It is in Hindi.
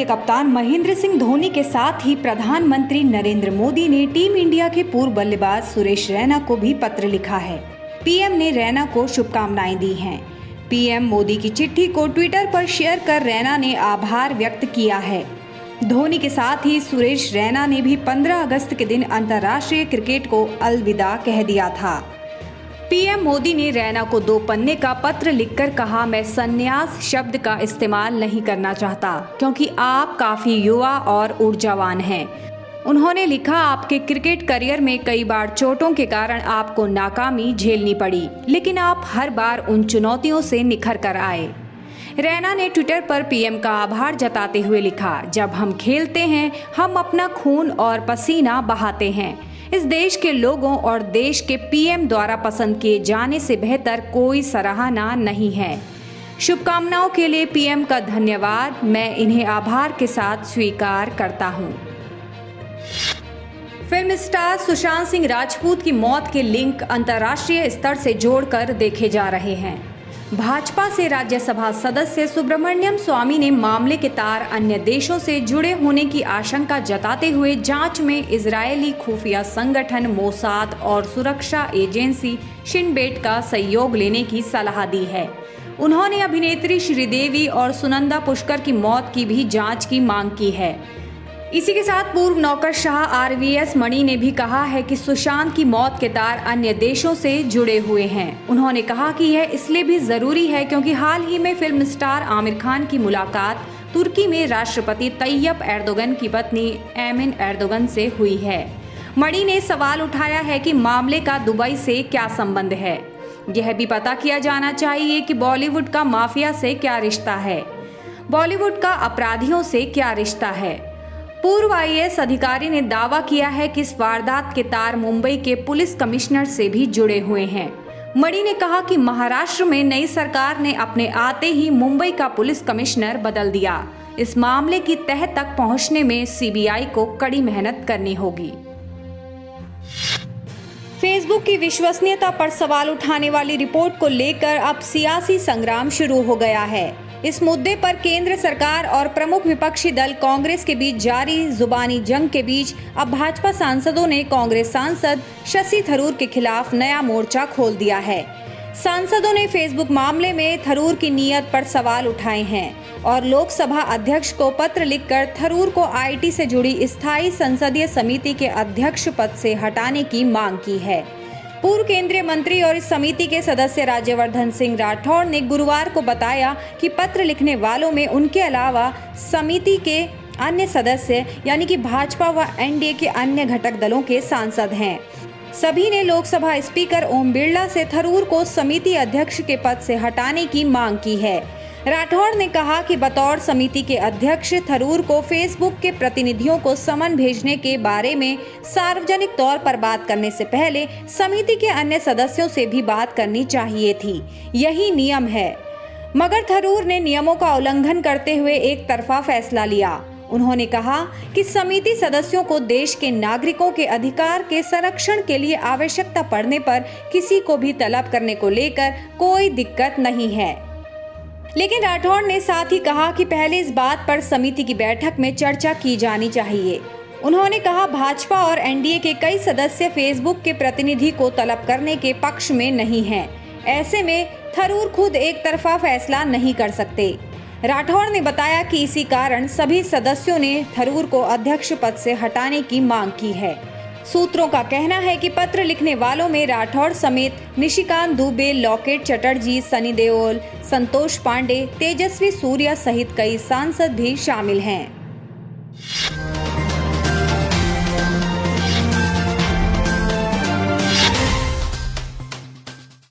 कप्तान महेंद्र सिंह धोनी के साथ ही प्रधानमंत्री नरेंद्र मोदी ने टीम इंडिया के पूर्व बल्लेबाज सुरेश रैना को भी पत्र लिखा है। पीएम ने रैना को शुभकामनाएं दी हैं। पीएम मोदी की चिट्ठी को ट्विटर पर शेयर कर रैना ने आभार व्यक्त किया है। धोनी के साथ ही सुरेश रैना ने भी 15 अगस्त के दिन अंतर्राष्ट्रीय क्रिकेट को अलविदा कह दिया था। पीएम मोदी ने रैना को 2 पन्ने का पत्र लिखकर कहा, मैं संन्यास शब्द का इस्तेमाल नहीं करना चाहता क्योंकि आप काफ़ी युवा और ऊर्जावान हैं। उन्होंने लिखा, आपके क्रिकेट करियर में कई बार चोटों के कारण आपको नाकामी झेलनी पड़ी, लेकिन आप हर बार उन चुनौतियों से निखर कर आए। रैना ने ट्विटर पर पीएम का आभार जताते हुए लिखा, जब हम खेलते हैं हम अपना खून और पसीना बहाते हैं। इस देश के लोगों और देश के पीएम द्वारा पसंद किए जाने से बेहतर कोई सराहना नहीं है। शुभकामनाओं के लिए पीएम का धन्यवाद, मैं इन्हें आभार के साथ स्वीकार करता हूं। फिल्म स्टार सुशांत सिंह राजपूत की मौत के लिंक अंतर्राष्ट्रीय स्तर से जोड़कर देखे जा रहे हैं। भाजपा से राज्यसभा सदस्य सुब्रमण्यम स्वामी ने मामले के तार अन्य देशों से जुड़े होने की आशंका जताते हुए जांच में इजरायली खुफिया संगठन मोसाद और सुरक्षा एजेंसी शिन बेट का सहयोग लेने की सलाह दी है। उन्होंने अभिनेत्री श्रीदेवी और सुनंदा पुष्कर की मौत की भी जांच की मांग की है। इसी के साथ पूर्व नौकरशाह आरवीएस मणि ने भी कहा है कि सुशांत की मौत के तार अन्य देशों से जुड़े हुए हैं। उन्होंने कहा कि यह इसलिए भी जरूरी है क्योंकि हाल ही में फिल्म स्टार आमिर खान की मुलाकात तुर्की में राष्ट्रपति तैयब एर्दोगन की पत्नी एमिन एर्दोगन से हुई है। मणि ने सवाल उठाया है कि मामले का दुबई से क्या संबंध है। यह भी पता किया जाना चाहिए कि बॉलीवुड का माफिया से क्या रिश्ता है, बॉलीवुड का अपराधियों से क्या रिश्ता है। पूर्व आईएएस अधिकारी ने दावा किया है कि इस वारदात के तार मुंबई के पुलिस कमिश्नर से भी जुड़े हुए हैं। मणि ने कहा कि महाराष्ट्र में नई सरकार ने अपने आते ही मुंबई का पुलिस कमिश्नर बदल दिया। इस मामले की तह तक पहुंचने में सीबीआई को कड़ी मेहनत करनी होगी। फेसबुक की विश्वसनीयता पर सवाल उठाने वाली रिपोर्ट को लेकर अब सियासी संग्राम शुरू हो गया है। इस मुद्दे पर केंद्र सरकार और प्रमुख विपक्षी दल कांग्रेस के बीच जारी जुबानी जंग के बीच अब भाजपा सांसदों ने कांग्रेस सांसद शशि थरूर के खिलाफ नया मोर्चा खोल दिया है। सांसदों ने फेसबुक मामले में थरूर की नीयत पर सवाल उठाए हैं और लोकसभा अध्यक्ष को पत्र लिखकर थरूर को आईटी से जुड़ी स्थायी संसदीय समिति के अध्यक्ष पद से हटाने की मांग की है। पूर्व केंद्रीय मंत्री और इस समिति के सदस्य राज्यवर्धन सिंह राठौड़ ने गुरुवार को बताया कि पत्र लिखने वालों में उनके अलावा समिति के अन्य सदस्य यानी कि भाजपा व एनडीए के अन्य घटक दलों के सांसद हैं। सभी ने लोकसभा स्पीकर ओम बिरला से थरूर को समिति अध्यक्ष के पद से हटाने की मांग की है। राठौड़ ने कहा कि बतौर समिति के अध्यक्ष थरूर को फेसबुक के प्रतिनिधियों को समन भेजने के बारे में सार्वजनिक तौर पर बात करने से पहले समिति के अन्य सदस्यों से भी बात करनी चाहिए थी। यही नियम है, मगर थरूर ने नियमों का उल्लंघन करते हुए एक तरफा फैसला लिया। उन्होंने कहा कि समिति सदस्यों को देश के नागरिकों के अधिकार के संरक्षण के लिए आवश्यकता पड़ने पर किसी को भी तलब करने को लेकर कोई दिक्कत नहीं है। लेकिन राठौड़ ने साथ ही कहा कि पहले इस बात पर समिति की बैठक में चर्चा की जानी चाहिए। उन्होंने कहा, भाजपा और एनडीए के कई सदस्य फेसबुक के प्रतिनिधि को तलब करने के पक्ष में नहीं हैं। ऐसे में थरूर खुद एक तरफा फैसला नहीं कर सकते। राठौड़ ने बताया कि इसी कारण सभी सदस्यों ने थरूर को अध्यक्ष पद से हटाने की मांग की है। सूत्रों का कहना है कि पत्र लिखने वालों में राठौड़ समेत निशिकांत दुबे, लॉकेट चटर्जी, सनी देओल, संतोष पांडे, तेजस्वी सूर्या सहित कई सांसद भी शामिल हैं।